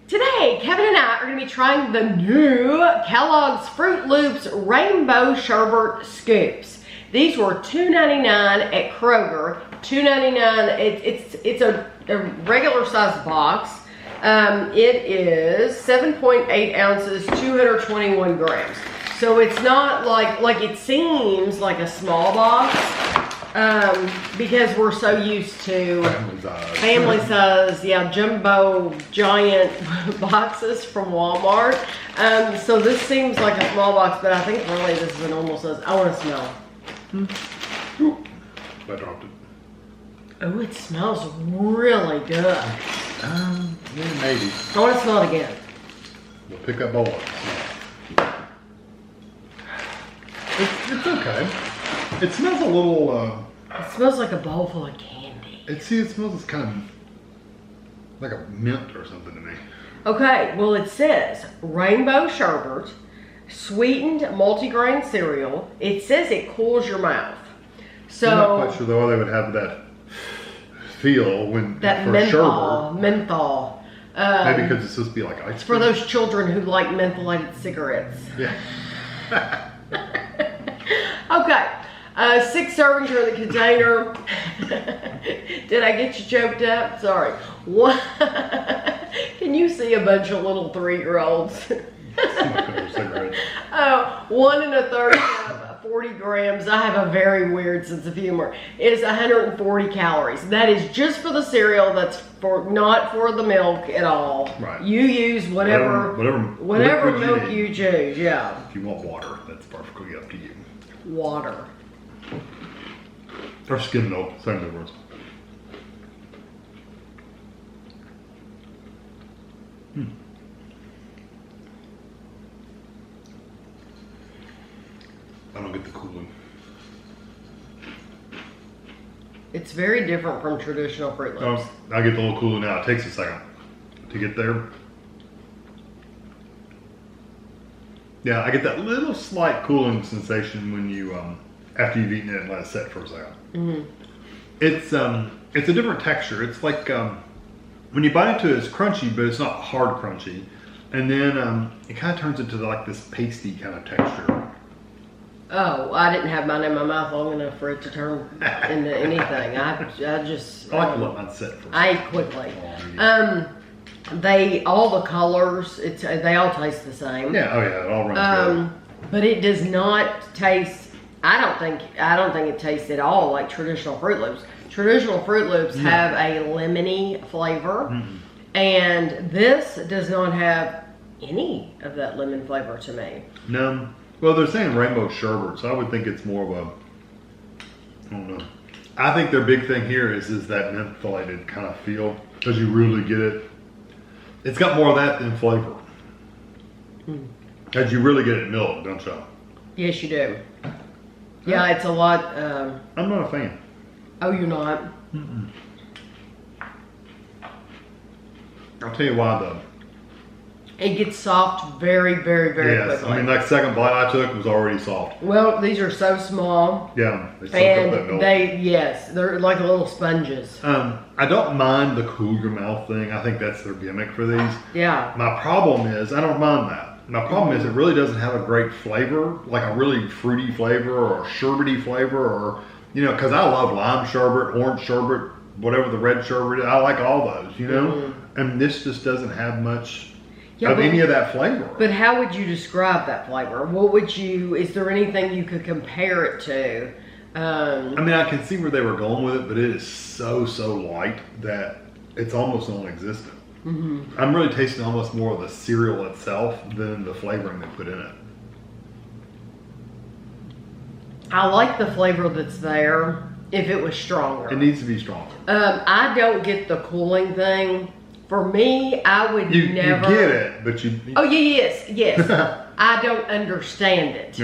Today, Kevin and I are going to be trying the new Kellogg's Froot Loops Rainbow Sherbet Scoops. These were $2.99 at Kroger. $2.99. It's a regular size box. It is 7.8 ounces, 221 grams. So it's not like it seems like a small box. Because we're so used to family size, yeah, jumbo giant boxes from Walmart. So this seems like a small box, but I think really this is a normal size. I want to smell. I dropped it. Oh, it smells really good. Yeah, maybe. I want to smell it again. We'll pick that bowl up. It's okay. It smells a little. It smells like a bowl full of candy. It smells kind of like a mint or something to me. Okay, well it says Rainbow Sherbet, sweetened multigrain cereal. It says it cools your mouth. So I'm not quite sure though they would have that feel when that for menthol. Maybe because it's supposed to be like ice for cream. those children who like mentholated cigarettes. Yeah. Okay. 6 servings are in the container. Did I get you choked up? Sorry. One. Can you see a bunch of little 3-year-olds? Oh, 1 1/3 of 40 grams. I have a very weird sense of humor. It is 140 calories. That is just for the cereal. That's not for the milk at all. Right. You use whatever milk you choose. Yeah. If you want water, that's perfectly up to you. Water. Or skim milk, same difference. I don't get the cooling. It's very different from traditional Froot Loops. I get the little cooling now. It takes a second to get there. Yeah, I get that little slight cooling sensation when you after you've eaten it and let it set for a second. Mm-hmm. It's a different texture. It's like when you bite into it, it's crunchy, but it's not hard crunchy. And then it kind of turns into like this pasty kind of texture. Oh, I didn't have mine in my mouth long enough for it to turn into anything. I just I like to let mine sit for a second. I ate quickly. All the colors, they all taste the same. Yeah, oh yeah, it all runs together. But it does not taste. I don't think it tastes at all like traditional Froot Loops. Traditional Froot Loops have a lemony flavor, and this does not have any of that lemon flavor to me. No. Well, they're saying rainbow sherbet, so I would think it's more of a, I don't know. I think their big thing here is that mentholated kind of feel, because you really get it. It's got more of that than flavor. Because you really get it in milk, don't you? Yes, you do. Yeah, it's a lot. I'm not a fan. Oh, you're not? I'll tell you why, It gets soft very, very, very quickly. I mean, like second bite I took was already soft. Well, these are so small. Yeah, they soak up that milk. They're like little sponges. I don't mind the cool your mouth thing. I think that's their gimmick for these. Yeah. My problem is, I don't mind that. My problem is it really doesn't have a great flavor, like a really fruity flavor or a sherbety flavor, or, because I love lime sherbet, orange sherbet, whatever the red sherbet is. I like all those, And this just doesn't have much of any of that flavor. But how would you describe that flavor? Is there anything you could compare it to? I mean, I can see where they were going with it, but it is so light that it's almost non-existent. I'm really tasting almost more of the cereal itself than the flavoring they put in it. I like the flavor that's there if it was stronger. It needs to be stronger. I don't get the cooling thing. For me, I would never. You get it, but you. Oh, yes. I don't understand it.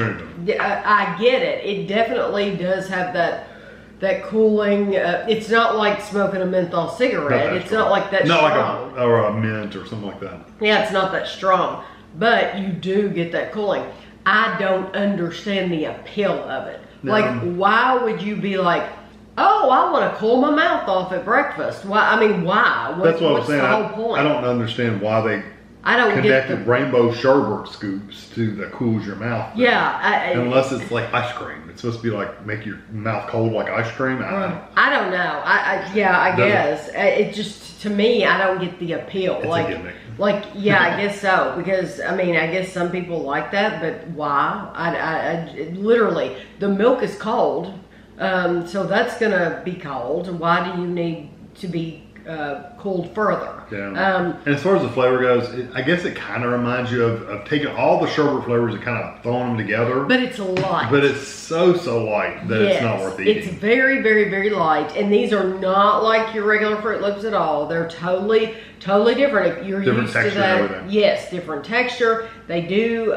I get it. It definitely does have that cooling. It's not like smoking a menthol cigarette. It's not like that strong. Or a mint or something like that. Yeah, it's not that strong. But you do get that cooling. I don't understand the appeal of it. No. Like, why would you be like, Oh, I want to cool my mouth off at breakfast. Why? I mean, why? That's what I'm what's saying. the whole point? I don't understand why they connected rainbow sherbet scoops to the cools your mouth thing. Yeah. Unless it's like ice cream. It's supposed to be like make your mouth cold like ice cream. I don't know. I guess. It just, to me, I don't get the appeal. It's a gimmick. Yeah, I guess so. Because, I mean, I guess some people like that, but why? Literally, the milk is cold. So that's going to be cold. Why do you need to be cooled further? Yeah. And as far as the flavor goes, I guess it kind of reminds you of taking all the sherbet flavors and kind of throwing them together. But it's light. But it's so light that it's not worth eating. It's very, very, very light. And these are not like your regular Froot Loops at all. They're totally different. If you're used to that, yes, different texture. They do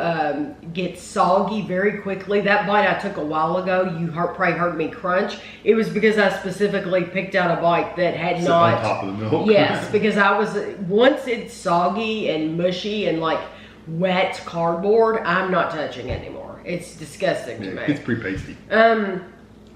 get soggy very quickly. That bite I took a while ago, you probably heard me crunch. It was because I specifically picked out a bite that had sit on top of the milk. Yes, because once it's soggy and mushy and like wet cardboard, I'm not touching it anymore. It's disgusting to me. It's pretty pasty.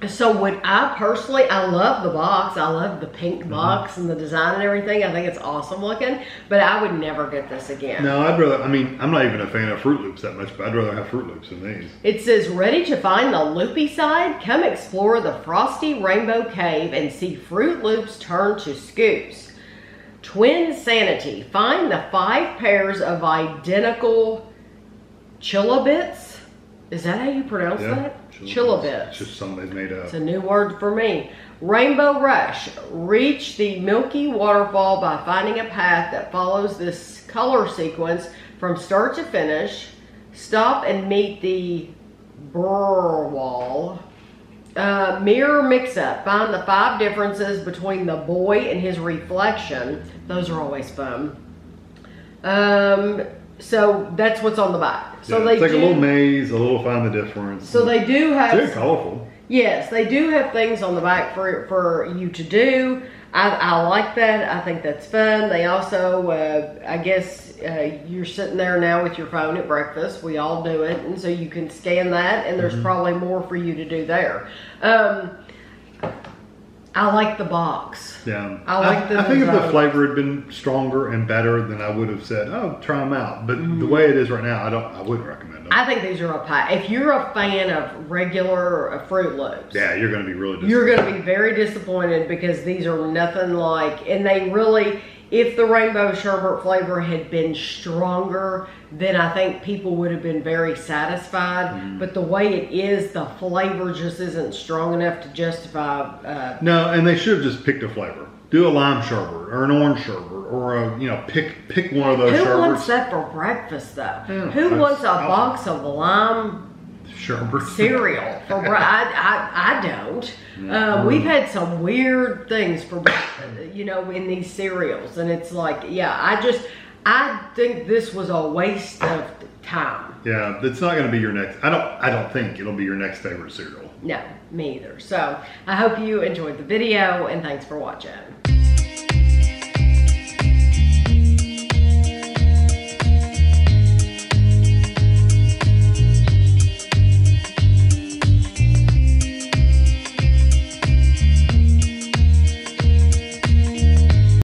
So I love the box. I love the pink box and the design and everything. I think it's awesome looking, but I would never get this again. No, I'm not even a fan of Froot Loops that much, but I'd rather have Froot Loops than these. It says, ready to find the loopy side? Come explore the frosty rainbow cave and see Froot Loops turn to scoops. Twin Sanity. Find the 5 pairs of identical chillabits. Is that how you pronounce that? Chillabits. It's just something they made up. It's a new word for me. Rainbow Rush. Reach the Milky Waterfall by finding a path that follows this color sequence from start to finish. Stop and meet the Burr Wall. Mirror Mix-Up. Find the 5 differences between the boy and his reflection. Those are always fun. So that's what's on the back. So it's like a little maze, a little find the difference. So they do have. It's very colorful. Yes, they do have things on the back for you to do. I like that. I think that's fun. They also, I guess, you're sitting there now with your phone at breakfast. We all do it, and so you can scan that, and there's probably more for you to do there. I like the box. Yeah. I think if the flavor had been stronger and better, then I would have said, "Oh, try them out." But the way it is right now, I wouldn't recommend them. I think these are a pie. If you're a fan of regular Froot Loops, yeah, you're going to be really disappointed. You're going to be very disappointed because these are nothing like, and they really, if the rainbow sherbet flavor had been stronger, then I think people would have been very satisfied. But the way it is, the flavor just isn't strong enough to justify. No, and they should have just picked a flavor. Do a lime sherbet or an orange sherbet or pick one of those sherbets. Who wants that for breakfast though? Who wants a box of lime sherbet cereal for breakfast? I don't. We've had some weird things for breakfast, in these cereals, and it's like, I think this was a waste of time. Yeah, it's not going to be your next. I don't think it'll be your next favorite cereal. No, me either. So I hope you enjoyed the video, and thanks for watching.